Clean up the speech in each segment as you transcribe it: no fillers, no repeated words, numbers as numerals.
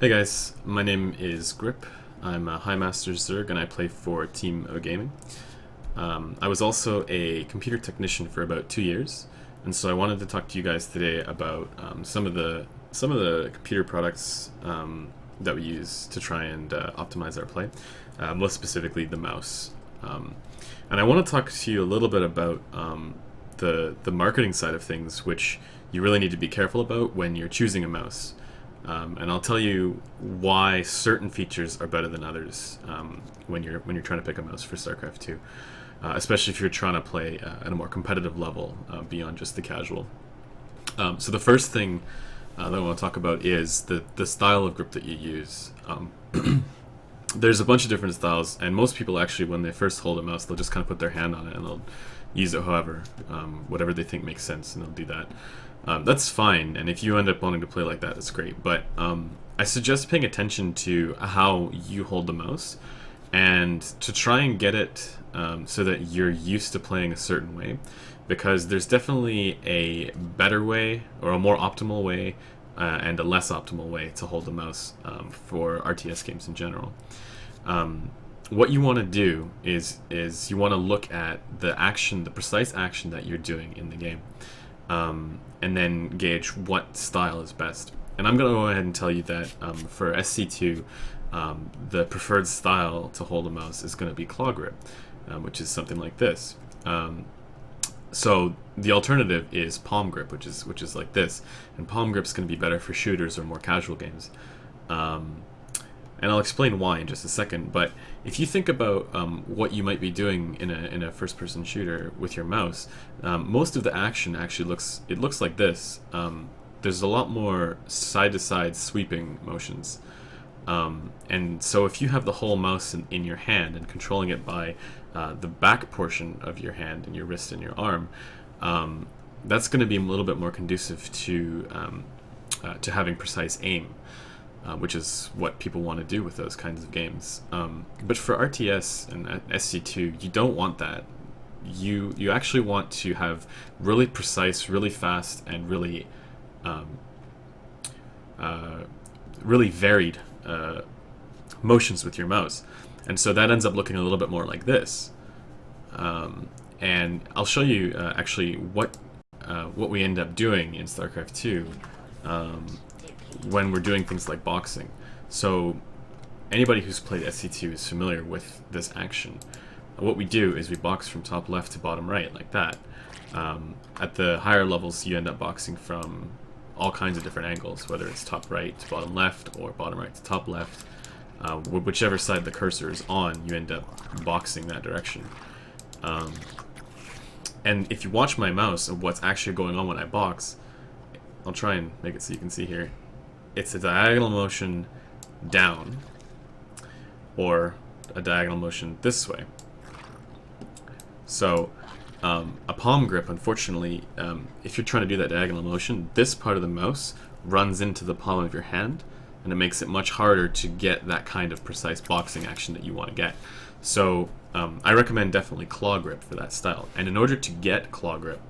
Hey guys, my name is Grip. I'm a High Master Zerg and I play for Team oGaming. I was also a computer technician for about 2 years, and so I wanted to talk to you guys today about some of the computer products that we use to try and optimize our play, most specifically the mouse. And I want to talk to you a little bit about the marketing side of things, which you really need to be careful about when you're choosing a mouse. And I'll tell you why certain features are better than others when you're trying to pick a mouse for StarCraft 2, especially if you're trying to play at a more competitive level beyond just the casual. So the first thing that I want to talk about is the style of grip that you use. There's a bunch of different styles, and most people actually, when they first hold a mouse, they'll just kind of put their hand on it and they'll use it however, whatever they think makes sense, and they'll do that. That's fine, and if you end up wanting to play like that, that's great, but I suggest paying attention to how you hold the mouse and to try and get it so that you're used to playing a certain way, because there's definitely a better way or a more optimal way and a less optimal way to hold the mouse for RTS games in general. What you want to do is you want to look at the precise action that you're doing in the game, and then gauge what style is best. And I'm going to go ahead and tell you that for SC2, the preferred style to hold a mouse is going to be claw grip, which is something like this. So the alternative is palm grip, which is like this, and palm grip is going to be better for shooters or more casual games. And I'll explain why in just a second. But if you think about what you might be doing in a first-person shooter with your mouse, most of the action actually looks like this. There's a lot more side-to-side sweeping motions. And so if you have the whole mouse in your hand and controlling it by the back portion of your hand and your wrist and your arm, that's going to be a little bit more conducive to having precise aim, which is what people want to do with those kinds of games. But for RTS and SC2, you don't want that. You actually want to have really precise, really fast, and really varied motions with your mouse, and so that ends up looking a little bit more like this. And I'll show you actually what we end up doing in StarCraft 2 when we're doing things like boxing. So anybody who's played SC2 is familiar with this action. What we do is we box from top left to bottom right, like that. At the higher levels, you end up boxing from all kinds of different angles, whether it's top right to bottom left or bottom right to top left. Whichever side the cursor is on, you end up boxing that direction. And if you watch my mouse and what's actually going on when I box, I'll try and make it so you can see here. It's a diagonal motion down, or a diagonal motion this way. So a palm grip, unfortunately, if you're trying to do that diagonal motion, this part of the mouse runs into the palm of your hand, and it makes it much harder to get that kind of precise boxing action that you want to get. So I recommend definitely claw grip for that style. And in order to get claw grip,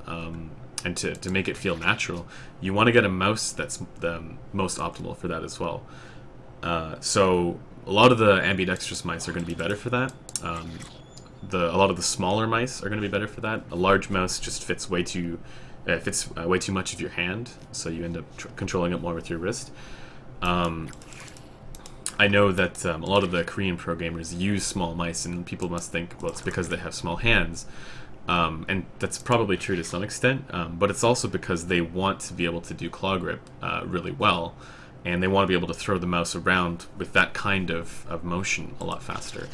and to make it feel natural, you want to get a mouse that's the most optimal for that as well. So a lot of the ambidextrous mice are going to be better for that. A lot of the smaller mice are going to be better for that. A large mouse just fits way too much of your hand, so you end up controlling it more with your wrist. I know that a lot of the Korean pro gamers use small mice, and people must think, well, it's because they have small hands. And that's probably true to some extent, but it's also because they want to be able to do claw grip really well, and they want to be able to throw the mouse around with that kind of motion a lot faster.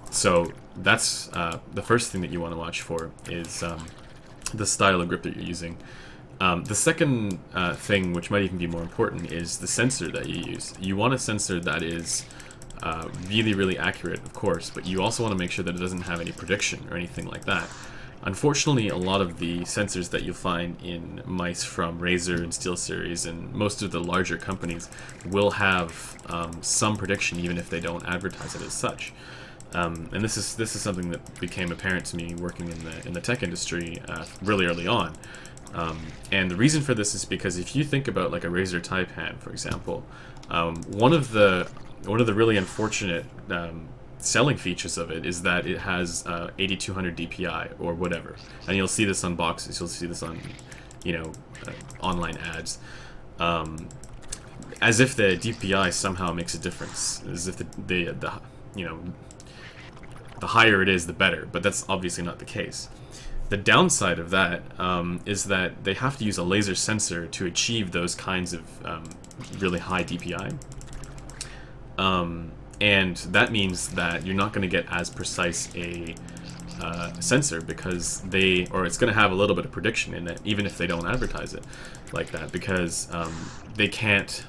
So that's the first thing that you want to watch for is the style of grip that you're using. The second thing, which might even be more important, is the sensor that you use. You want a sensor that is really, really accurate, of course, but you also want to make sure that it doesn't have any prediction or anything like that. Unfortunately, a lot of the sensors that you'll find in mice from Razer and SteelSeries and most of the larger companies will have some prediction, even if they don't advertise it as such. And this is something that became apparent to me working in the tech industry really early on. And the reason for this is because if you think about like a Razer Taipan, for example, one of the really unfortunate selling features of it is that it has 8200 DPI or whatever, and you'll see this on boxes, you'll see this on, you know, online ads, as if the DPI somehow makes a difference, as if the you know, the higher it is, the better. But that's obviously not the case. The downside of that is that they have to use a laser sensor to achieve those kinds of really high DPI. And that means that you're not going to get as precise a sensor, because it's going to have a little bit of prediction in it, even if they don't advertise it like that, because they can't,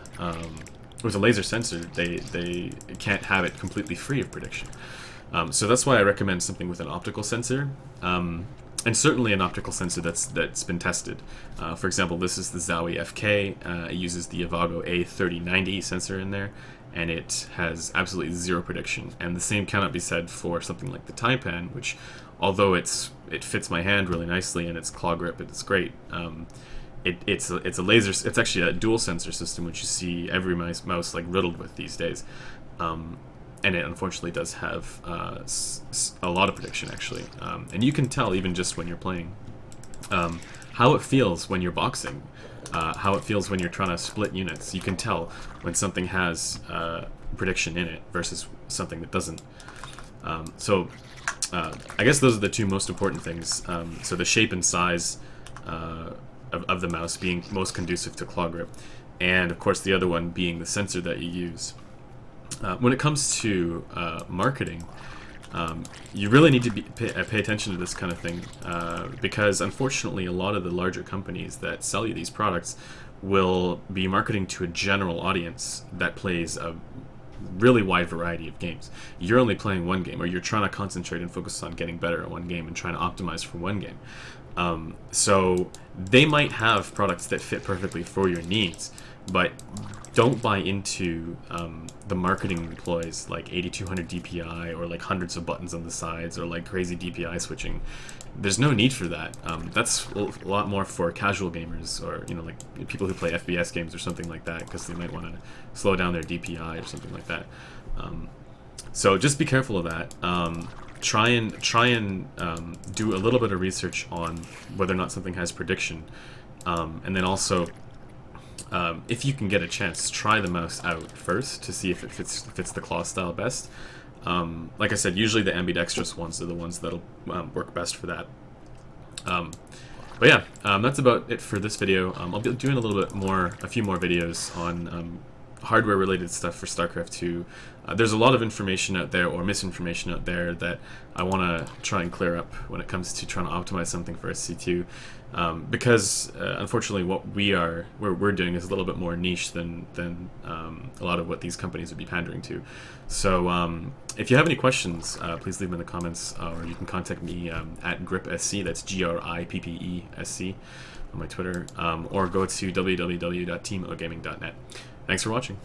with a laser sensor, they can't have it completely free of prediction. So that's why I recommend something with an optical sensor. And certainly an optical sensor that's been tested. For example, this is the Zowie FK. It uses the Avago A3090 sensor in there, and it has absolutely zero prediction. And the same cannot be said for something like the Taipan, which, although it fits my hand really nicely and it's claw grip, it's great. It's a laser. It's actually a dual sensor system, which you see every mouse like riddled with these days. And it unfortunately does have a lot of prediction, actually. And you can tell, even just when you're playing, how it feels when you're boxing, how it feels when you're trying to split units. You can tell when something has prediction in it versus something that doesn't. So I guess those are the two most important things. So the shape and size of the mouse being most conducive to claw grip, and of course the other one being the sensor that you use. When it comes to marketing, you really need to pay attention to this kind of thing, because unfortunately a lot of the larger companies that sell you these products will be marketing to a general audience that plays a really wide variety of games. You're only playing one game, or you're trying to concentrate and focus on getting better at one game and trying to optimize for one game. So they might have products that fit perfectly for your needs, but don't buy into the marketing ploys like 8200 DPI, or like hundreds of buttons on the sides, or like crazy DPI switching. There's no need for that. That's a lot more for casual gamers, or, you know, like people who play FPS games or something like that, because they might want to slow down their DPI or something like that. So just be careful of that. Try and do a little bit of research on whether or not something has prediction, and then also, if you can get a chance, try the mouse out first to see if it fits the claw style best. Like I said, usually the ambidextrous ones are the ones that'll work best for that. But yeah, that's about it for this video. I'll be doing a few more videos on hardware related stuff for StarCraft 2. There's a lot of information out there, or misinformation out there, that I want to try and clear up when it comes to trying to optimize something for SC2, because unfortunately what we're doing is a little bit more niche than a lot of what these companies would be pandering to. So if you have any questions, please leave them in the comments, or you can contact me at GripSC, that's GRIPPESC, on my Twitter, or go to www.teamogaming.net. Thanks for watching.